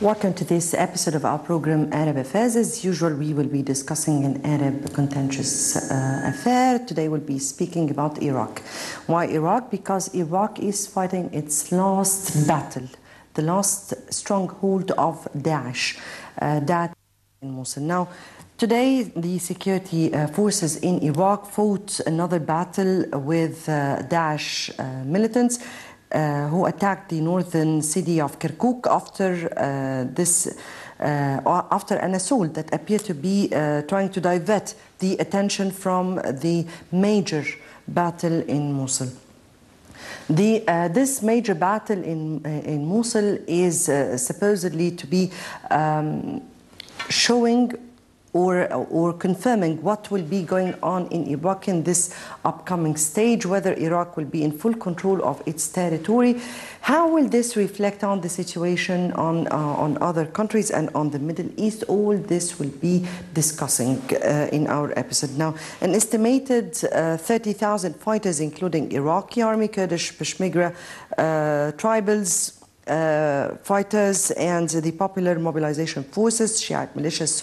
Welcome to this episode of our program Arab Affairs. As usual, we will be discussing an Arab contentious affair. Today we'll be speaking about Iraq. Why Iraq? Because Iraq is fighting its last battle, the last stronghold of Daesh, that in Mosul. Now, today the security forces in Iraq fought another battle with Daesh militants who attacked the northern city of Kirkuk after after an assault that appeared to be trying to divert the attention from the major battle in Mosul. This major battle in Mosul is supposedly to be showing or confirming what will be going on in Iraq in this upcoming stage, whether Iraq will be in full control of its territory. How will this reflect on the situation on other countries and on the Middle East? All this will be discussing in our episode. Now, an estimated 30,000 fighters, including Iraqi army, Kurdish Peshmerga tribals, fighters and the popular mobilization forces, Shiite militias,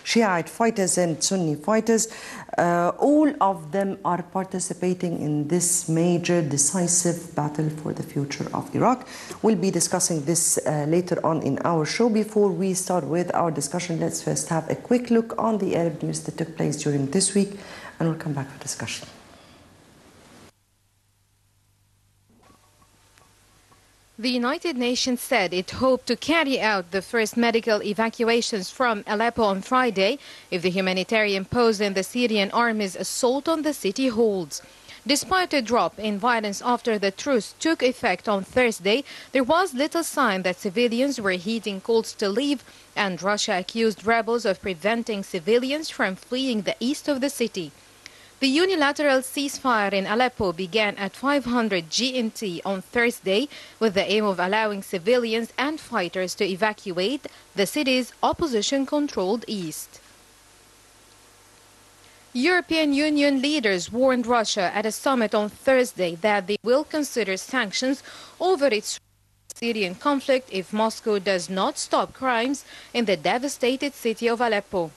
Shiite fighters and Sunni fighters, all of them are participating in this major decisive battle for the future of Iraq. We'll be discussing this later on in our show. Before we start with our discussion, let's first have a quick look on the Arab news that took place during this week, and we'll come back for discussion. The United Nations said it hoped to carry out the first medical evacuations from Aleppo on Friday if the humanitarian pause in the Syrian army's assault on the city holds. Despite a drop in violence after the truce took effect on Thursday, there was little sign that civilians were heeding calls to leave, and Russia accused rebels of preventing civilians from fleeing the east of the city. The unilateral ceasefire in Aleppo began at 500 GMT on Thursday with the aim of allowing civilians and fighters to evacuate the city's opposition-controlled east. European Union leaders warned Russia at a summit on Thursday that they will consider sanctions over its Syrian conflict if Moscow does not stop crimes in the devastated city of Aleppo.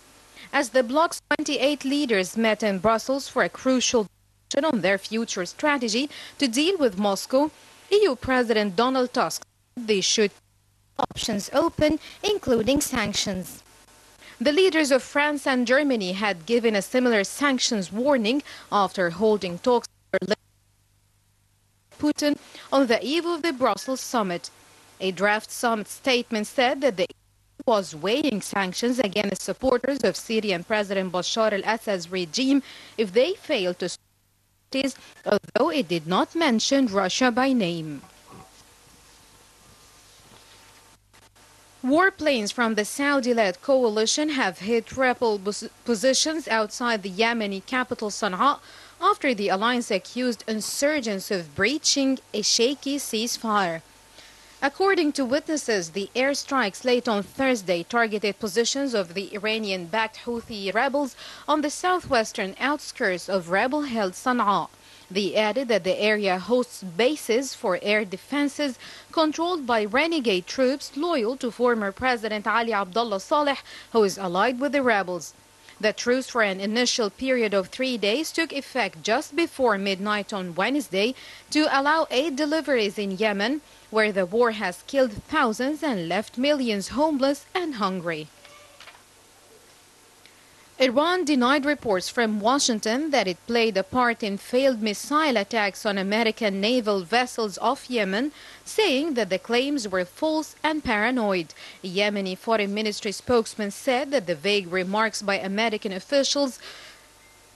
As the bloc's 28 leaders met in Brussels for a crucial discussion on their future strategy to deal with Moscow, EU President Donald Tusk said they should keep options open, including sanctions. The leaders of France and Germany had given a similar sanctions warning after holding talks with Putin on the eve of the Brussels summit. A draft summit statement said that the was weighing sanctions against supporters of Syrian President Bashar al-Assad's regime if they failed to stop, although it did not mention Russia by name. Warplanes from the Saudi-led coalition have hit rebel positions outside the Yemeni capital Sana'a after the alliance accused insurgents of breaching a shaky ceasefire. According to witnesses, the airstrikes late on Thursday targeted positions of the Iranian-backed Houthi rebels on the southwestern outskirts of rebel-held Sana'a. They added that the area hosts bases for air defenses controlled by renegade troops loyal to former President Ali Abdullah Saleh, who is allied with the rebels. The truce for an initial period of 3 days took effect just before midnight on Wednesday to allow aid deliveries in Yemen, where the war has killed thousands and left millions homeless and hungry. Iran denied reports from Washington that it played a part in failed missile attacks on American naval vessels off Yemen, saying that the claims were false and paranoid. A Yemeni Foreign Ministry spokesman said that the vague remarks by American officials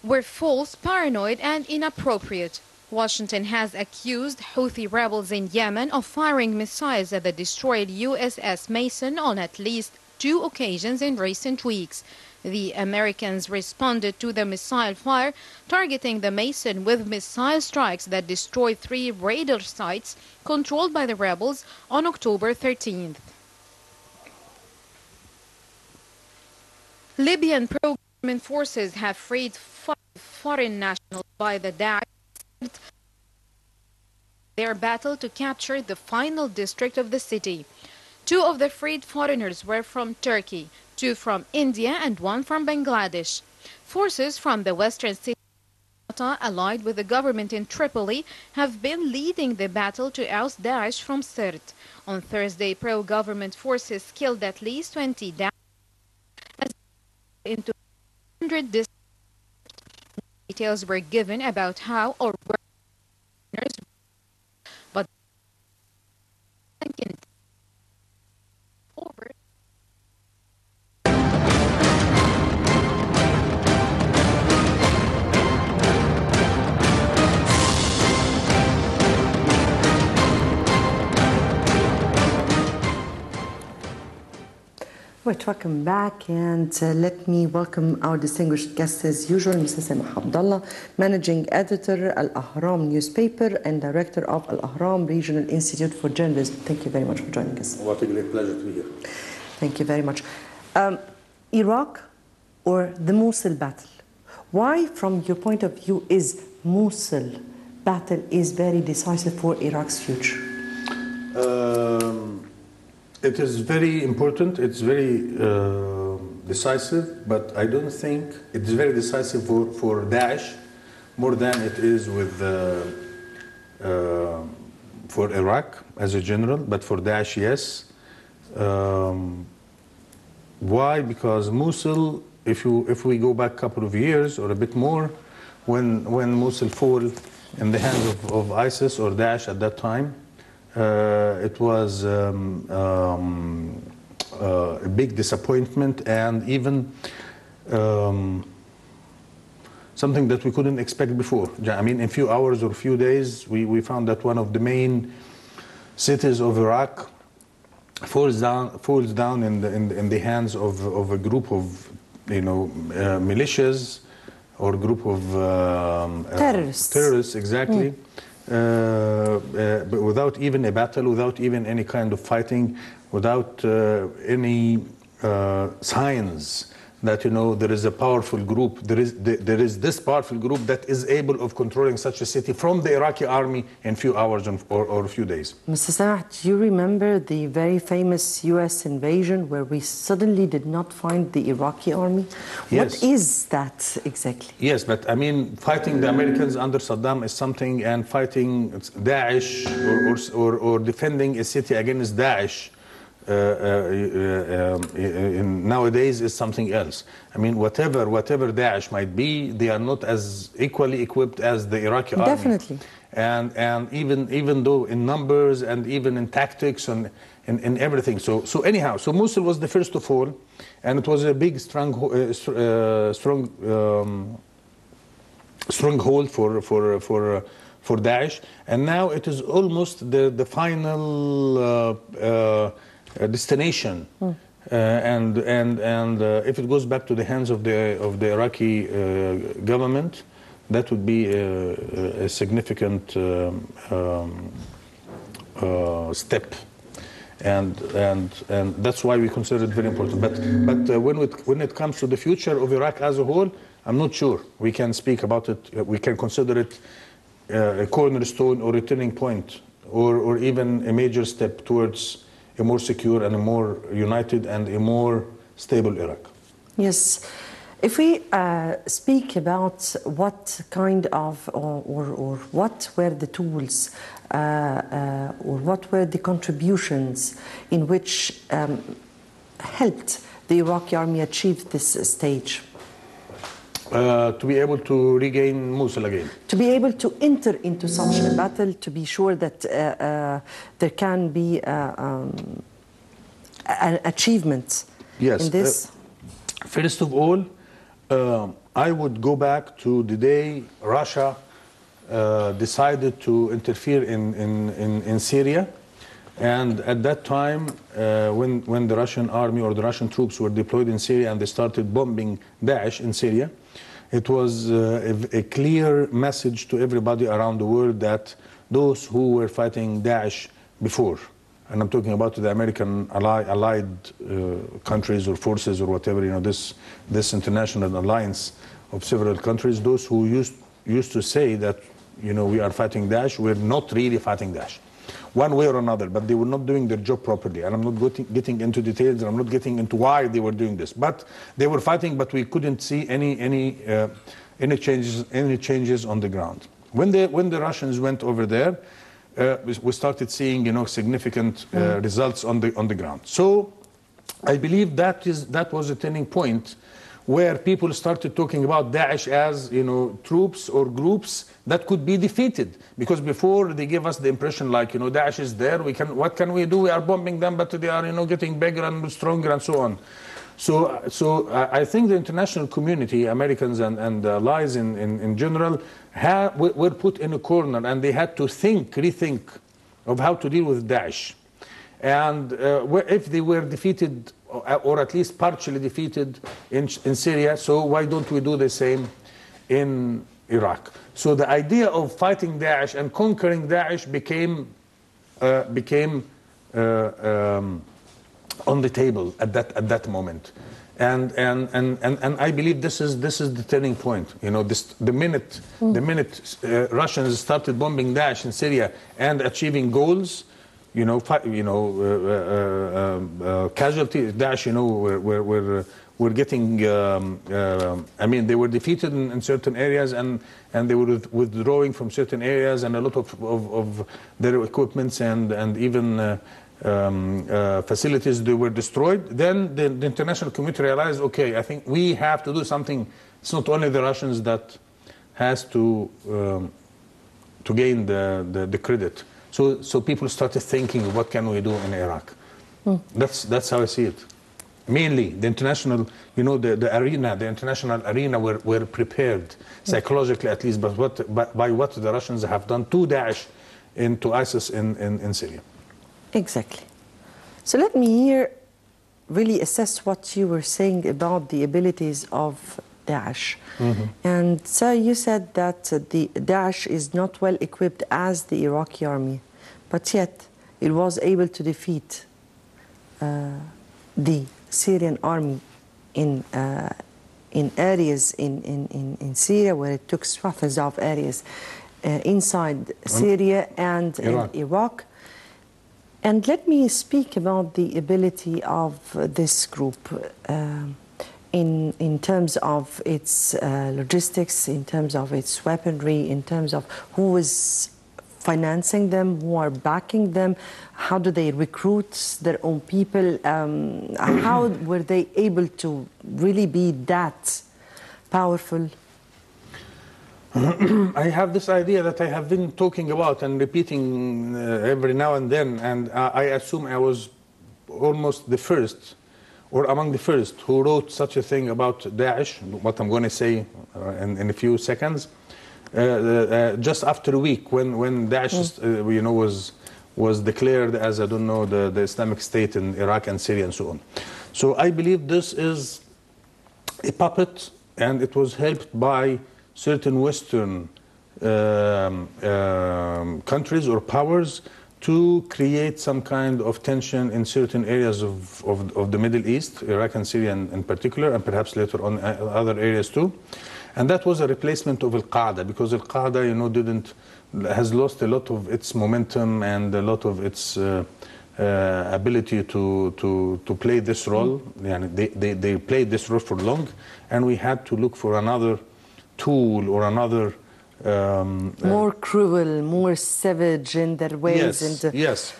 were false, paranoid, and inappropriate. Washington has accused Houthi rebels in Yemen of firing missiles at the destroyed USS Mason on at least 2 occasions in recent weeks. The Americans responded to the missile fire, targeting the Mason with missile strikes that destroyed 3 radar sites controlled by the rebels on October 13th. Libyan pro-government forces have freed 5 foreign nationals by the Daesh their battle to capture the final district of the city. 2 of the freed foreigners were from Turkey, 2 from India and 1 from Bangladesh. Forces from the western city allied with the government in Tripoli have been leading the battle to oust Daesh from Sirte. On Thursday, pro-government forces killed at least 20 Daesh into 100 details were given about how or where, but over. Right, welcome back, and let me welcome our distinguished guest as usual, Mr. Sameh Abdullah, Managing Editor, Al-Ahram newspaper and Director of Al-Ahram Regional Institute for Journalism. Thank you very much for joining us. What a great pleasure to be here. Thank you very much. Iraq or the Mosul battle? Why, from your point of view, is Mosul battle is very decisive for Iraq's future? It is very important, it's very decisive, but I don't think it's very decisive for Daesh more than it is with for Iraq as a general, but for Daesh, yes. Why? Because Mosul, if we go back a couple of years or a bit more, when Mosul fell in the hands of ISIS or Daesh at that time, it was a big disappointment, and even something that we couldn't expect before. I mean, in a few hours or a few days, we found that one of the main cities of Iraq falls down in the hands of a group of militias or group of terrorists, exactly. But without even a battle, without even any kind of fighting, without any signs that there is a powerful group. There is this powerful group that is able of controlling such a city from the Iraqi army in few hours or a few days. Mr. Sameh, do you remember the very famous U.S. invasion where we suddenly did not find the Iraqi army? Yes. What is that exactly? Yes, but I mean, fighting the Americans under Saddam is something, and fighting Daesh or defending a city against Daesh nowadays is something else. I mean, whatever Daesh might be, they are not as equally equipped as the Iraqi army. Definitely. And even though in numbers and even in tactics and in everything. So anyhow, so Mosul was the first to fall, and it was a big stronghold for Daesh, and now it is almost the final destination, and if it goes back to the hands of the Iraqi government, that would be a significant step, and that's why we consider it very important. But when it comes to the future of Iraq as a whole, I'm not sure we can speak about it. We can consider it a cornerstone or a turning point, or even a major step towards a more secure and a more united and a more stable Iraq. Yes. If we speak about what kind of, or what were the tools, or what were the contributions in which helped the Iraqi army achieve this stage? To be able to regain Mosul again. To be able to enter into such a battle, to be sure that there can be an achievement in this? First of all, I would go back to the day Russia decided to interfere in Syria. And at that time, when the Russian army or the Russian troops were deployed in Syria and they started bombing Daesh in Syria, it was a clear message to everybody around the world that those who were fighting Daesh before, and I'm talking about the American allied countries or forces or whatever, this international alliance of several countries, those who used to say that, we are fighting Daesh, we're not really fighting Daesh. one way or another, but they were not doing their job properly. And I'm not getting into details, and I'm not getting into why they were doing this. But they were fighting, but we couldn't see any changes on the ground. When the Russians went over there, we started seeing, you know, significant results on the ground. So I believe that was a turning point where people started talking about Daesh as, you know, troops or groups that could be defeated. Because before they gave us the impression like, you know, Daesh is there, what can we do? We are bombing them, but they are, you know, getting bigger and stronger and so on. So I think the international community, Americans and allies in general, were put in a corner, and they had to rethink of how to deal with Daesh. And if they were defeated, or at least partially defeated in Syria, so why don't we do the same in Iraq? So the idea of fighting Daesh and conquering Daesh became on the table at that moment. And I believe this is the turning point. You know, the minute Russians started bombing Daesh in Syria and achieving goals, you know, casualties. Daesh, you know, were getting. I mean, they were defeated in certain areas, and they were withdrawing from certain areas, and a lot of their equipments and even facilities, they were destroyed. Then the international community realized, okay, I think we have to do something. It's not only the Russians that has to gain the credit. So people started thinking, what can we do in Iraq? That's how I see it. Mainly, the international, you know, the international arena were prepared, psychologically at least, by what the Russians have done to Daesh, to ISIS in Syria. Exactly. So let me here really assess what you were saying about the abilities of Daesh. And so you said that the Daesh is not well equipped as the Iraqi army, but yet it was able to defeat the Syrian army in areas in Syria, where it took swaths of areas inside Syria and Iraq. And let me speak about the ability of this group in terms of its logistics, in terms of its weaponry, in terms of who is financing them, who are backing them, how do they recruit their own people, how were they able to really be that powerful? I have this idea that I have been talking about and repeating every now and then, and I assume I was almost the first, or among the first, who wrote such a thing about Daesh, what I'm going to say in a few seconds, just after a week when Daesh you know, was declared as, I don't know, the Islamic State in Iraq and Syria and so on. So I believe this is a puppet, and it was helped by certain Western countries or powers to create some kind of tension in certain areas of the Middle East, Iraq and Syria in particular, and perhaps later on other areas too. And that was a replacement of Al-Qaeda, because Al-Qaeda, you know, has lost a lot of its momentum and a lot of its ability to play this role. They played this role for long, and we had to look for another tool or another more cruel, more savage in their ways. Yes.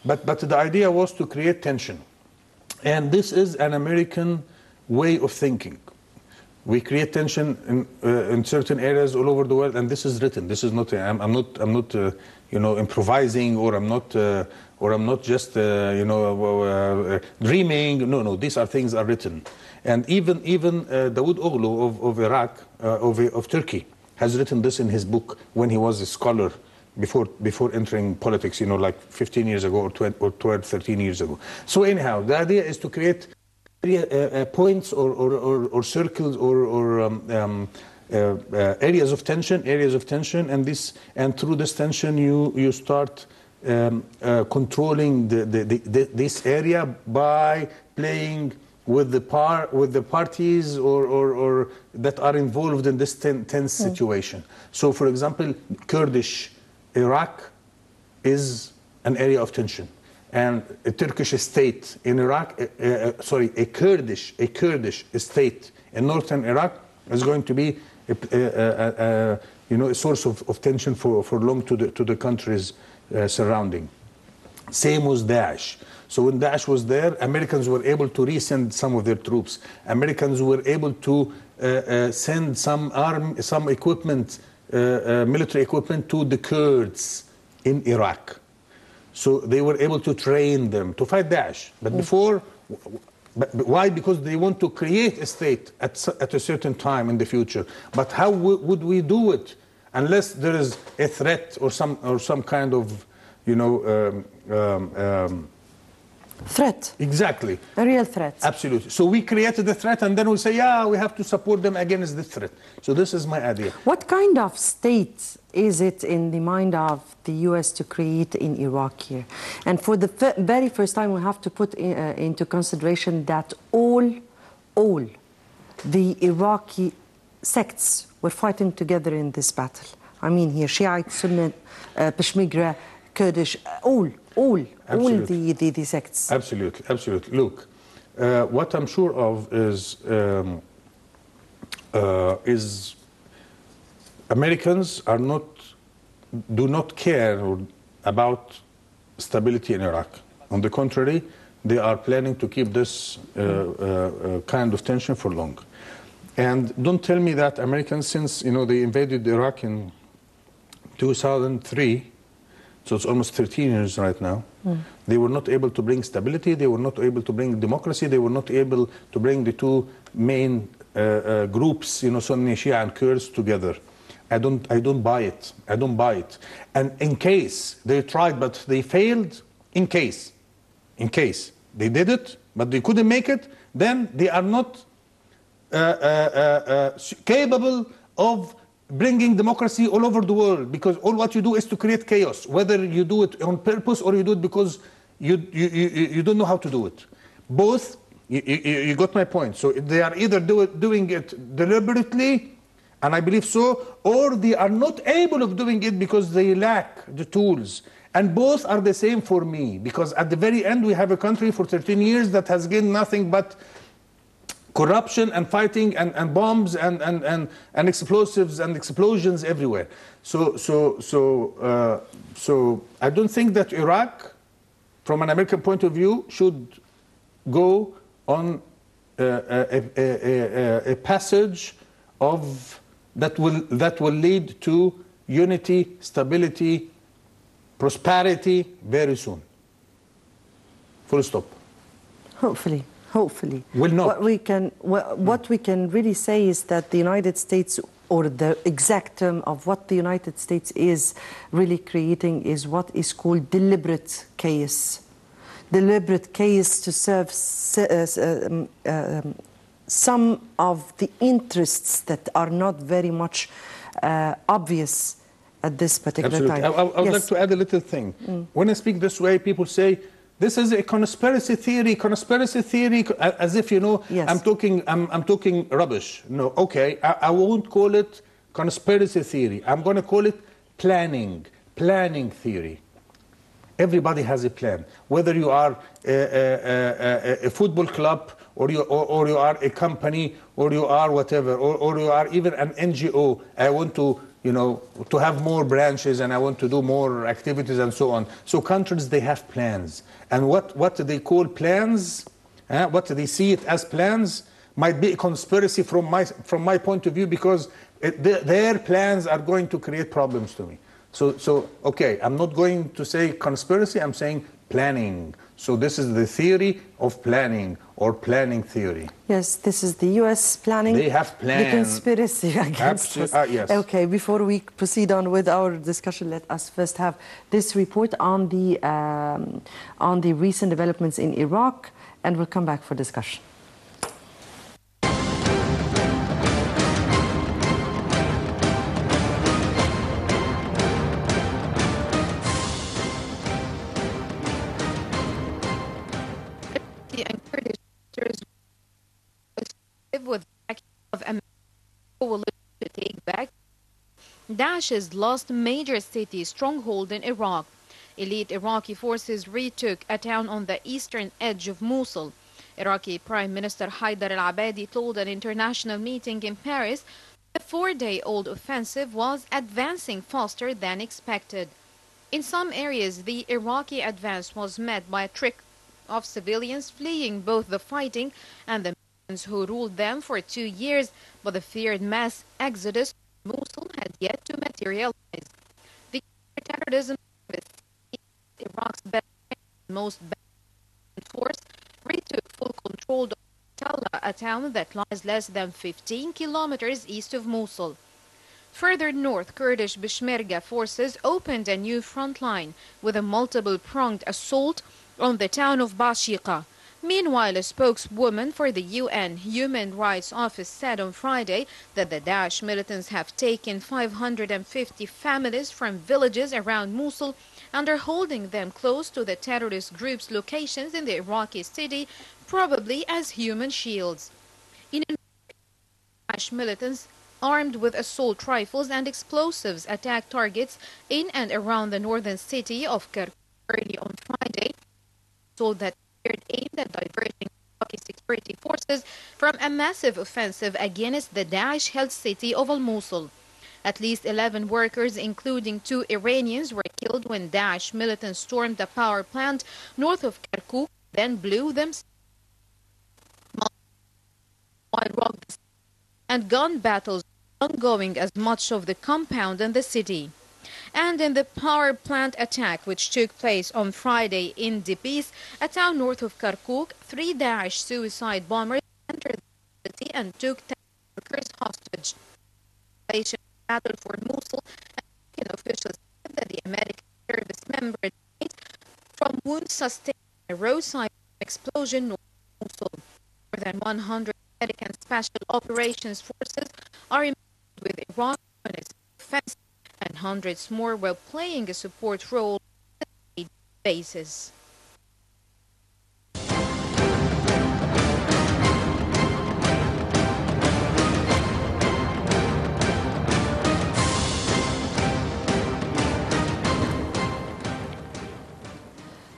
But the idea was to create tension, and this is an American way of thinking. We create tension in certain areas all over the world, and this is written. This is not. I'm not you know, improvising, or I'm not just you know, dreaming. No. These are things are written, and even Dawood Oghlu of Iraq, of Turkey, has written this in his book when he was a scholar before entering politics. You know, like 15 years ago or 12, 13 years ago. So anyhow, the idea is to create points or circles or areas of tension, and through this tension you start controlling this area by playing with the parties or that are involved in this tense situation. So, for example, Kurdish Iraq is an area of tension. And a Turkish state in Iraq, a Kurdish state in northern Iraq is going to be a source of tension for long to the countries surrounding. Same was Daesh. So when Daesh was there, Americans were able to resend some of their troops. Americans were able to send some equipment, military equipment, to the Kurds in Iraq. So they were able to train them to fight Daesh. But before, why? Because they want to create a state at a certain time in the future. But how would we do it unless there is a threat or some kind of, threat. Exactly. A real threat. Absolutely. So we created the threat, and then we say, yeah, we have to support them against the threat. So this is my idea. What kind of state is it in the mind of the U.S. to create in Iraq here? And for the very first time, we have to put into consideration that all the Iraqi sects were fighting together in this battle. I mean here, Shiite, Sunni, Peshmerga, Kurdish, all the sects. Absolutely. Look, what I'm sure of is Americans do not care about stability in Iraq. On the contrary, they are planning to keep this kind of tension for long. And don't tell me that Americans, since they invaded Iraq in 2003. So it's almost 13 years right now. They were not able to bring stability. They were not able to bring democracy. They were not able to bring the two main groups, Sunni, Shia, and Kurds together. I don't buy it. I don't buy it. And in case they tried, but they failed, in case they did it, but they couldn't make it, then they are not capable of bringing democracy all over the world, because all what you do is to create chaos, whether you do it on purpose or you do it because you don't know how to do it. Both, you got my point. So they are either doing it deliberately, and I believe so, or they are not able of doing it because they lack the tools. And both are the same for me, because at the very end we have a country for 13 years that has gained nothing but corruption and fighting and bombs and explosives and explosions everywhere. So I don't think that Iraq, from an American point of view, should go on a passage that will lead to unity, stability, prosperity very soon. Full stop. Hopefully. Will not. What we can really say is that the United States, or the exact term of what the United States is really creating, is what is called deliberate chaos. Deliberate chaos to serve some of the interests that are not very much obvious at this particular time. I would like to add a little thing. When I speak this way, people say, this is a conspiracy theory, as if, yes. I'm talking rubbish. No, okay, I won't call it conspiracy theory. I'm going to call it planning theory. Everybody has a plan. Whether you are a football club, or you are a company, or you are whatever, or you are even an NGO. I want to have more branches, and I want to do more activities and so on. So countries, they have plans. And what they call plans, what they see it as plans, might be a conspiracy from my point of view, because their plans are going to create problems to me. So okay, I'm not going to say conspiracy, I'm saying planning. So this is the theory of planning, or planning theory. Yes, this is the U.S. planning. They have plans. The conspiracy against us. Yes. Okay, before we proceed on with our discussion, let us first have this report on the recent developments in Iraq, and we'll come back for discussion. With of America will take back Daesh's last major city stronghold in Iraq. Elite Iraqi forces retook a town on the eastern edge of Mosul. Iraqi Prime Minister Haider al-Abadi told an international meeting in Paris the 4-day-old offensive was advancing faster than expected. In some areas, the Iraqi advance was met by a trick of civilians fleeing both the fighting and the militants who ruled them for 2 years, but the feared mass exodus from Mosul had yet to materialize. The counterterrorism service, Iraq's most force, retook full control of Abdullah, a town that lies less than 15 kilometers east of Mosul. Further north, Kurdish Peshmerga forces opened a new front line with a multiple-pronged assault on the town of Bashiqa. Meanwhile, a spokeswoman for the UN Human Rights Office said on Friday that the Daesh militants have taken 550 families from villages around Mosul and are holding them close to the terrorist group's locations in the Iraqi city, probably as human shields. In Daesh militants armed with assault rifles and explosives attacked targets in and around the northern city of Kirkuk early on Friday, told that aimed at diverting Iraqi security forces from a massive offensive against the Daesh-held city of Al-Mosul. At least 11 workers, including 2 Iranians, were killed when Daesh militants stormed a power plant north of Kirkuk, then blew them and gun battles ongoing as much of the compound in the city. And in the power plant attack, which took place on Friday in Dibis, a town north of Kirkuk, 3 Daesh suicide bombers entered the city and took 10 workers hostage. The battle for Mosul, and officials said that the American service member died from wounds sustained in a roadside explosion north of Mosul. More than 100 American Special Operations Forces are involved with Iraq on its offensive, and hundreds more were playing a support role on a daily basis.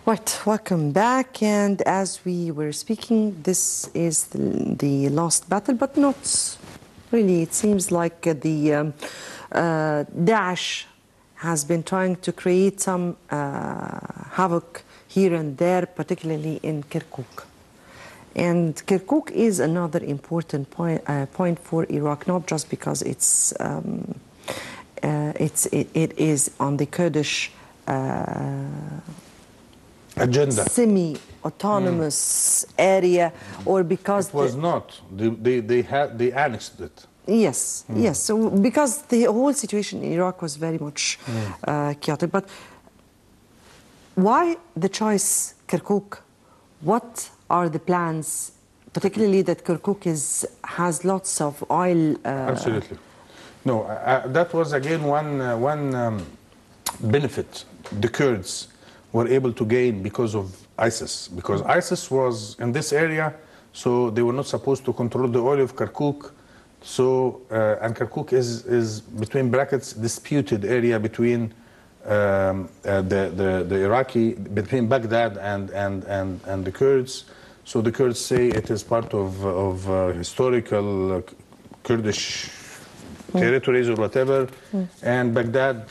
Right, welcome back. And as we were speaking, this is the last battle, but not really. It seems like the Daesh has been trying to create some havoc here and there, particularly in Kirkuk. And Kirkuk is another important point for Iraq, not just because it is on the Kurdish agenda, semi-autonomous area, or because it was not. They annexed it. Yes, yes. So because the whole situation in Iraq was very much chaotic. But why the choice Kirkuk? What are the plans, particularly that Kirkuk has lots of oil? Absolutely. No, that was again one benefit the Kurds were able to gain because of ISIS. Because ISIS was in this area, so they were not supposed to control the oil of Kirkuk. So, and Kirkuk is between brackets disputed area between the Iraqi, between Baghdad and the Kurds. So the Kurds say it is part of historical Kurdish territories or whatever. And Baghdad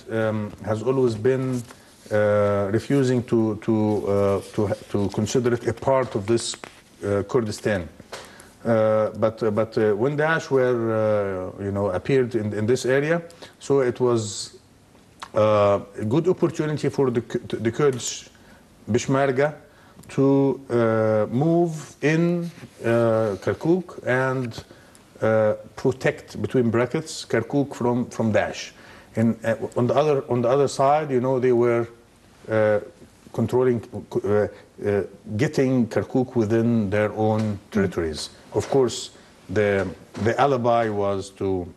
has always been refusing to consider it a part of this Kurdistan. But when Daesh were appeared in this area, so it was a good opportunity for the Kurdish Peshmerga to move in Kirkuk and protect, between brackets, Kirkuk from Daesh. And on the other side, they were controlling, getting Kirkuk within their own territories. Of course, the alibi was to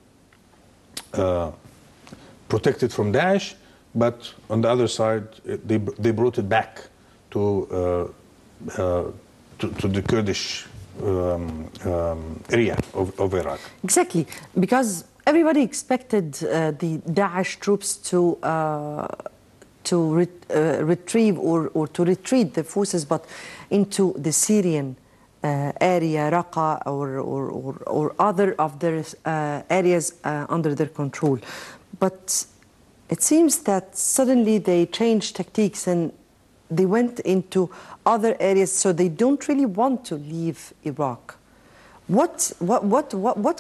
protect it from Daesh, but on the other side, they brought it back to the Kurdish area of Iraq. Exactly, because everybody expected the Daesh troops retrieve or to retreat the forces, but into the Syrian area, Raqqa or other of their areas under their control. But it seems that suddenly they changed tactics and they went into other areas, so they don't really want to leave Iraq. What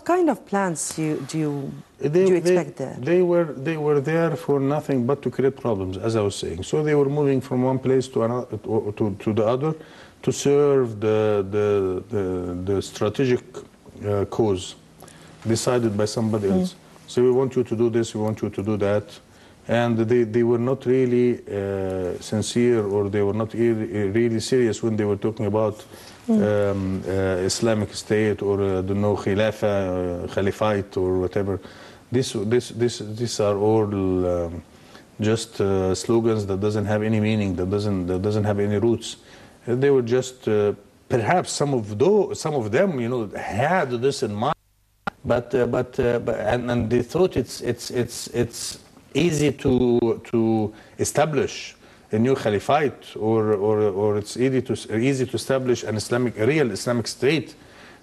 kind of plans do you expect there? They were there for nothing but to create problems, as I was saying. So they were moving from one place to another, to the other, to serve the strategic cause decided by somebody else. So we want you to do this, we want you to do that. And they were not really sincere, or they were not really serious when they were talking about Islamic State or I don't know, Caliphate or whatever. These are all just slogans that doesn't have any meaning, that doesn't have any roots. They were just perhaps some of them, you know, had this in mind, but they thought it's easy to establish a new caliphate, or it's easy to establish a real Islamic State.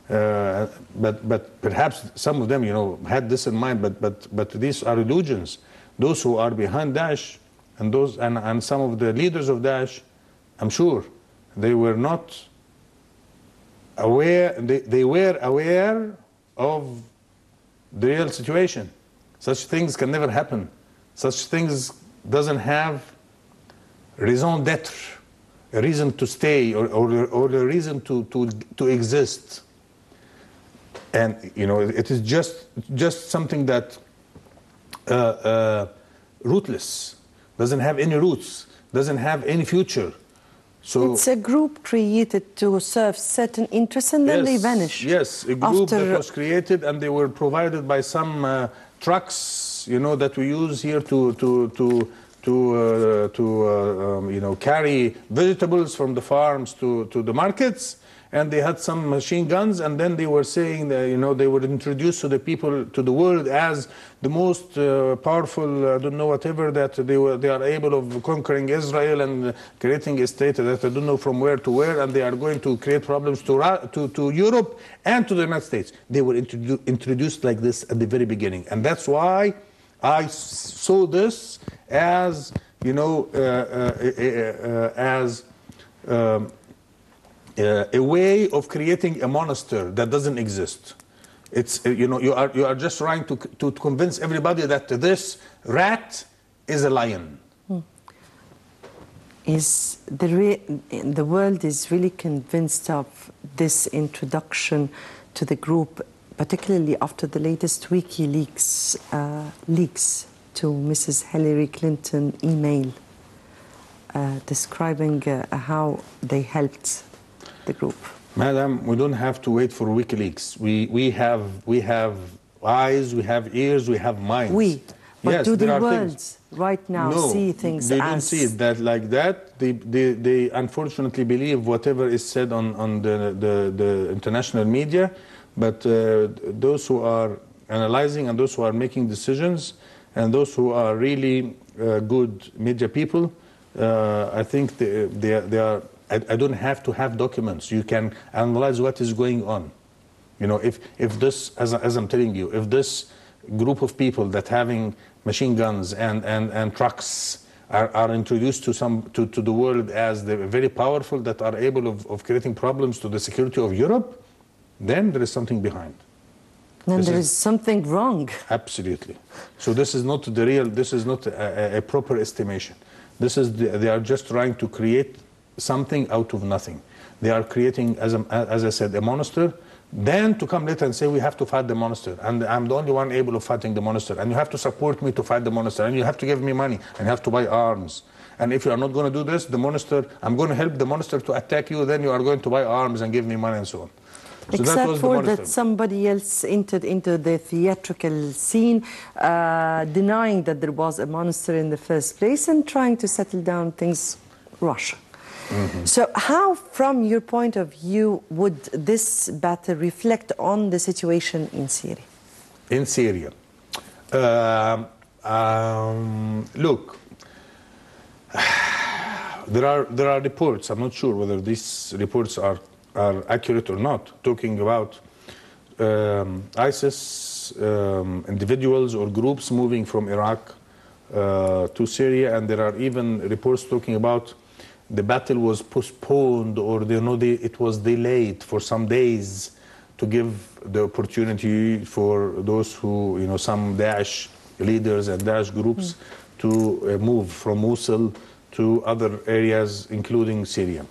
But perhaps some of them, you know, had this in mind. But these are illusions. Those who are behind Daesh and some of the leaders of Daesh, I'm sure they were not aware. They were aware of the real situation. Such things can never happen. Such things doesn't have raison d'être, a reason to stay or a reason to exist. And you know, it is just something that rootless, doesn't have any roots, doesn't have any future. So it's a group created to serve certain interests, and then they vanish. Yes, a group that was created, and they were provided by some trucks, you know, that we use here to you know, carry vegetables from the farms to the markets. And they had some machine guns, and then they were saying that, you know, they were introduced to the people, to the world, as the most powerful, I don't know, whatever, that they are able of conquering Israel and creating a state that I don't know from where to where, and they are going to create problems to Europe and to the United States. They were introduced like this at the very beginning, and that's why I saw this as, you know, a way of creating a monster that doesn't exist. It's, you know, you are just trying to convince everybody that this rat is a lion. Is the world is really convinced of this introduction to the group, particularly after the latest WikiLeaks leaks to Mrs. Hillary Clinton email describing how they helped the group? Madam, we don't have to wait for WikiLeaks. We have eyes, we have ears, we have minds. But yes, do the worlds right now see things they don't see it like that. They unfortunately believe whatever is said on the international media. But those who are analyzing and those who are making decisions and those who are really good media people, I think they are. I don't have to have documents. You can analyze what is going on. You know, if this, as I'm telling you, if this group of people that having machine guns and trucks are introduced to the world as the very powerful, that are able of creating problems to the security of Europe, then there is something behind. Then there is something wrong. Absolutely. So this is not the real. This is not a proper estimation. This is they are just trying to create something out of nothing. They are creating, as I said, a monster, then to come later and say we have to fight the monster, and I'm the only one able of fighting the monster, and you have to support me to fight the monster, and you have to give me money, and you have to buy arms. And if you are not going to do this, the monster, I'm going to help the monster to attack you, then you are going to buy arms and give me money and so on. So except for that somebody else entered into the theatrical scene, denying that there was a monster in the first place and trying to settle down things, Russia. Mm-hmm. So how, from your point of view, would this battle reflect on the situation in Syria? In Syria. Look, There are reports. I'm not sure whether these reports are accurate or not, talking about ISIS individuals or groups moving from Iraq to Syria, and there are even reports talking about the battle was postponed, or it was delayed for some days to give the opportunity for those who, some Daesh leaders and Daesh groups to move from Mosul to other areas, including Syria.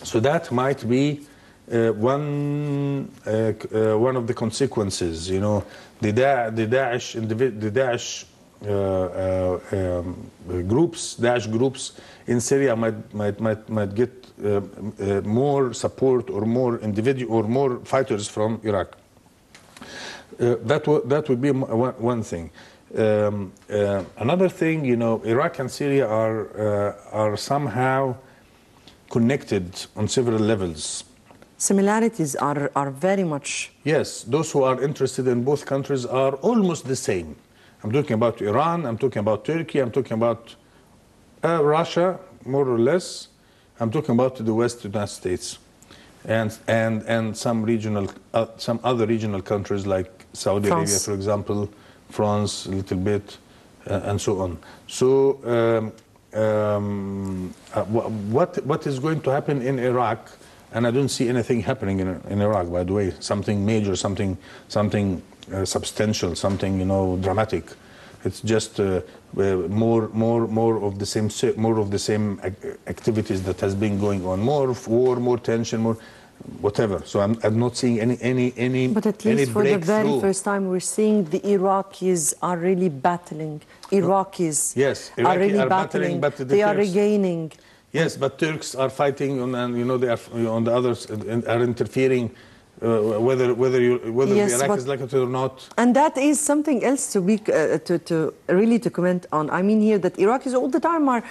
So that might be one of the consequences. The Daesh Daesh groups in Syria might get more support or more more fighters from Iraq. That would be one thing. Another thing, Iraq and Syria are somehow connected on several levels. Similarities are very much. Yes, those who are interested in both countries are almost the same. I'm talking about Iran, I'm talking about Turkey, I'm talking about Russia, more or less. I'm talking about the West United States, and some other regional countries like Saudi Arabia, for example, France a little bit, and so on. So what is going to happen in Iraq? And I don't see anything happening in Iraq, by the way. Something major, something substantial, something dramatic. It's just more of the same activities that has been going on. More war, more tension, more whatever. So I'm not seeing any. But at least for the very first time, we're seeing the Iraqis are really battling. Iraqis are really battling, but they are regaining. Yes, but Turks are fighting, and they are on the others are interfering, whether the Iraqis like it or not. And that is something else to be to really comment on. I mean here that Iraqis all the time are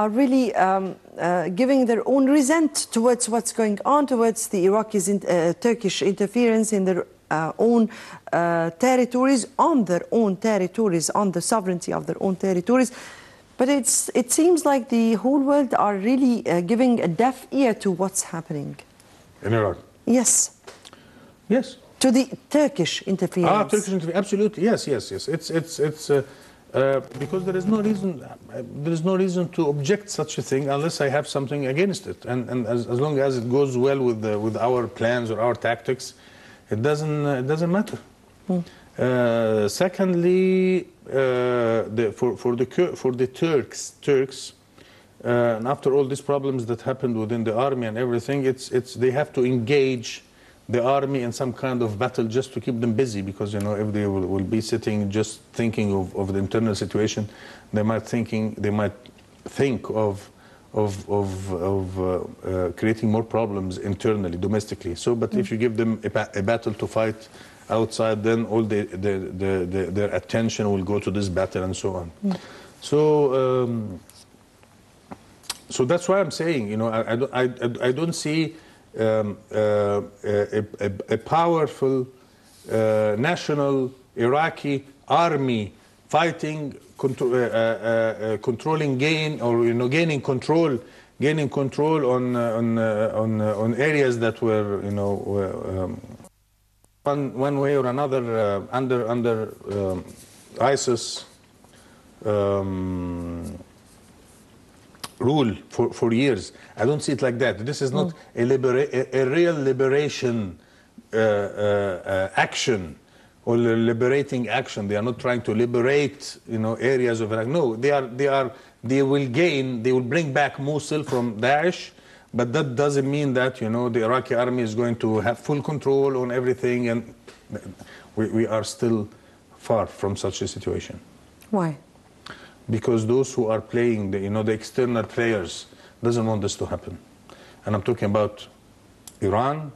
really giving their own resent towards what's going on, towards the Iraqis Turkish interference in their own territories, on the sovereignty of their own territories. But it seems like the whole world are really giving a deaf ear to what's happening. In Iraq? Yes. Yes. To the Turkish interference. Turkish interference, absolutely. Yes. It's because there is no reason to object such a thing unless I have something against it. And as long as it goes well with our plans or our tactics, it doesn't matter. Secondly, for the Turks, and after all these problems that happened within the army and everything, they have to engage the army in some kind of battle just to keep them busy, because if they will be sitting just thinking of the internal situation, they might think of creating more problems internally, domestically. So, but if you give them a battle to fight outside, then all their attention will go to this battle and so on. So that's why I'm saying, I don't see a powerful national Iraqi army fighting, controlling, gaining control on areas that were one way or another under ISIS rule for years. I don't see it like that. This is not a real liberation action or liberating action. They are not trying to liberate areas of Iraq. No, they will bring back Mosul from Daesh. But that doesn't mean that, the Iraqi army is going to have full control on everything, and we are still far from such a situation. Why? Because those who are playing, the external players, doesn't want this to happen. And I'm talking about Iran,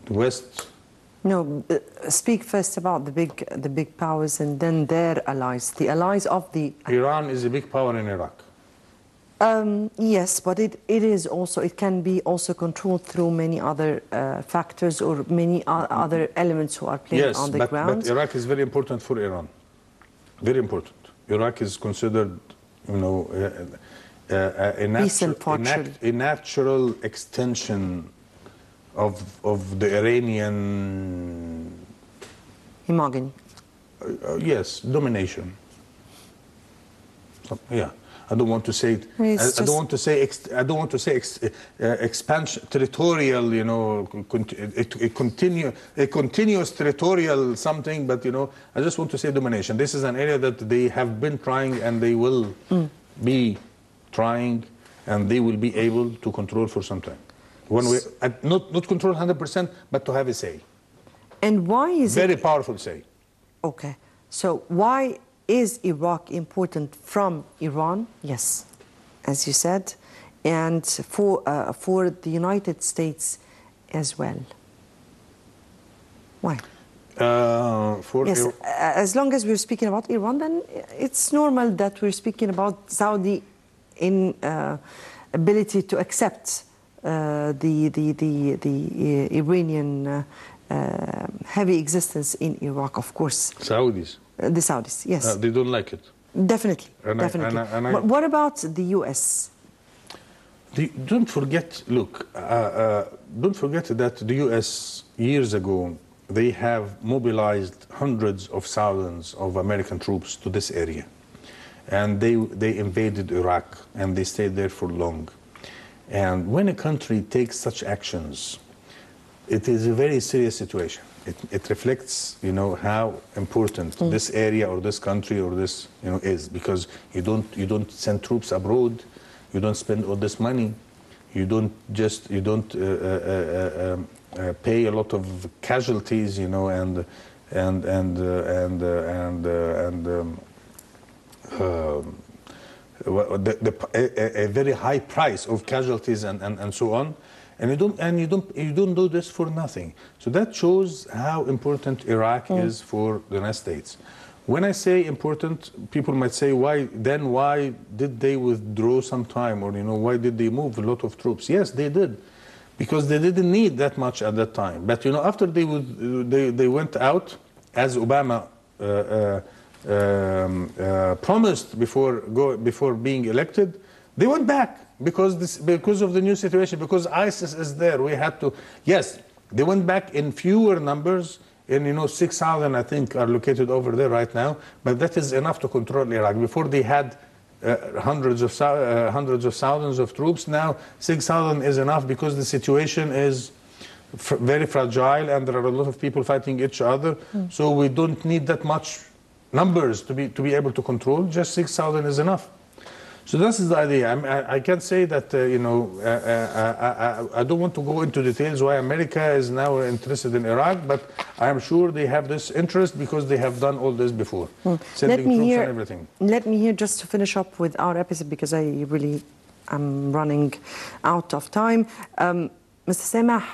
the West. No, speak first about the big powers and then their allies, the allies of the... Iran is a big power in Iraq. Yes, but it can be also controlled through many other factors or many other elements who are playing on the ground. But Iraq is very important for Iran. Very important. Iraq is considered, a natural extension of the Iranian hegemony. Yes, domination. So, yeah, I don't want to say it. I don't want to say. I don't want to say expansion, territorial. You know, a continuous territorial something. But you know, I just want to say domination. This is an area that they have been trying, and they will be trying, and they will be able to control for some time. One way, not control 100%, but to have a say. And why is very powerful say? Okay, so why is Iraq important from Iran? Yes, as you said, and for the United States as well. Why? Yes, as long as we're speaking about Iran, then it's normal that we're speaking about Saudi in ability to accept the Iranian heavy existence in Iraq, of course. Saudis. The Saudis, yes. They don't like it. Definitely, definitely. But what about the U.S.? Don't forget, look, don't forget that the U.S. years ago, they have mobilized hundreds of thousands of American troops to this area. And they invaded Iraq, and they stayed there for long. And when a country takes such actions, it is a very serious situation. It reflects, you know, how important this area or this country or this, you know, is, because you don't send troops abroad, you don't spend all this money, you don't pay a lot of casualties, you know, a very high price of casualties and so on. And you don't do this for nothing. So that shows how important Iraq is for the United States. When I say important, people might say, why did they withdraw some time, or you know, why did they move a lot of troops? Yes, they did, because they didn't need that much at that time. But you know, after they went out, as Obama promised before being elected, they went back. Because of the new situation, because ISIS is there, we had to. Yes, they went back in fewer numbers, and you know, 6,000 I think are located over there right now. But that is enough to control Iraq. Before they had hundreds of thousands of troops. Now 6,000 is enough, because the situation is very fragile, and there are a lot of people fighting each other. So we don't need that much numbers to be able to control. Just 6,000 is enough. So this is the idea. I can say that, you know, I don't want to go into details why America is now interested in Iraq, but I'm sure they have this interest because they have done all this before, sending troops and everything. Let me hear, just to finish up with our episode, because I'm running out of time. Mr. Sameh,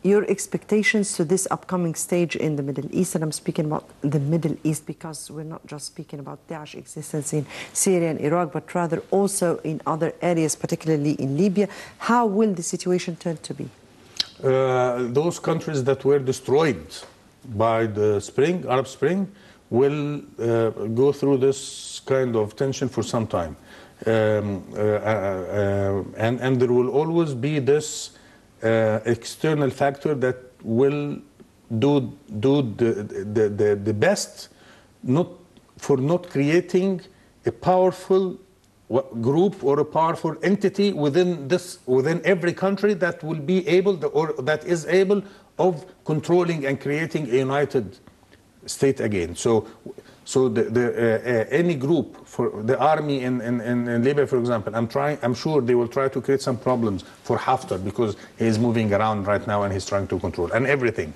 your expectations to this upcoming stage in the Middle East, and I'm speaking about the Middle East because we're not just speaking about Daesh existence in Syria and Iraq, but rather also in other areas, particularly in Libya. How will the situation turn to be? Those countries that were destroyed by the Arab Spring, will go through this kind of tension for some time. And there will always be this external factor that will do the best for not creating a powerful group or a powerful entity within every country that will be able that is able of controlling and creating a united state again. So any group, for the army in Libya, for example, I'm sure they will try to create some problems for Haftar, because he is moving around right now and he's trying to control and everything.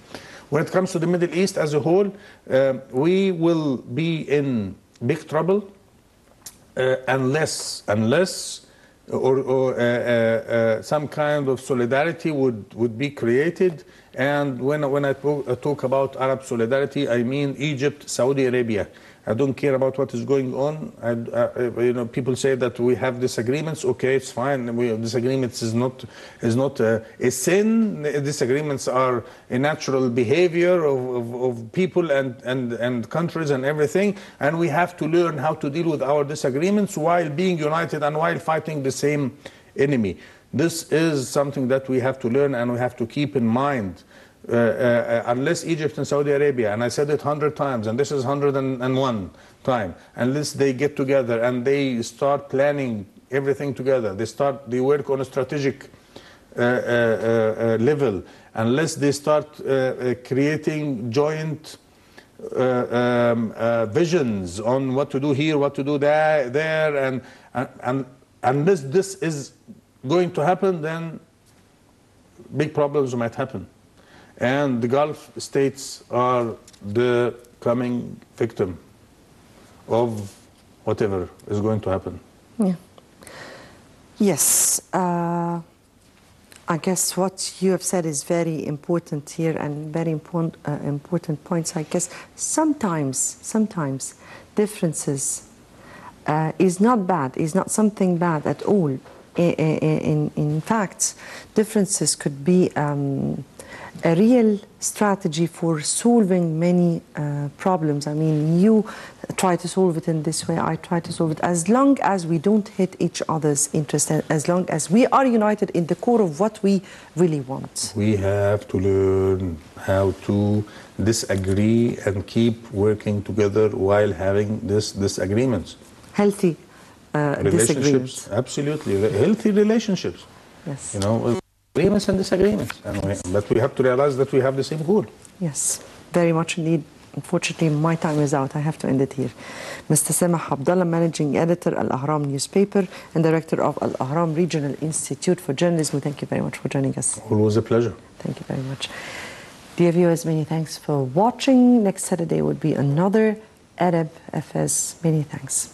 When it comes to the Middle East as a whole, we will be in big trouble unless some kind of solidarity would be created. And when I talk about Arab solidarity, I mean Egypt, Saudi Arabia. I don't care about what is going on. You know, people say that we have disagreements. Okay, it's fine. Disagreements is not a sin. Disagreements are a natural behavior of people and countries and everything. And we have to learn how to deal with our disagreements while being united and while fighting the same enemy. This is something that we have to learn and we have to keep in mind. Unless Egypt and Saudi Arabia, and I said it 100 times, and this is 101 time, unless they get together and they start planning everything together, they work on a strategic level, unless they start creating joint visions on what to do here, what to do there, and unless this is going to happen, then big problems might happen. And the Gulf states are the coming victim of whatever is going to happen. Yeah. Yes. I guess what you have said is very important here and very important points. I guess sometimes differences is not bad, is not something bad at all. In fact, differences could be a real strategy for solving many problems. I mean, you try to solve it in this way, I try to solve it, as long as we don't hit each other's interest, and as long as we are united in the core of what we really want. We have to learn how to disagree and keep working together while having disagreements. Healthy relationships, absolutely, healthy relationships. Yes. You know, agreements and disagreements, but we have to realize that we have the same goal. Yes, very much indeed. Unfortunately, my time is out. I have to end it here. Mr. Sameh Abdullah, Managing Editor, Al-Ahram newspaper and Director of Al-Ahram Regional Institute for Journalism, thank you very much for joining us. Always a pleasure. Thank you very much. Dear viewers, many thanks for watching. Next Saturday would be another Arab Affairs. Many thanks.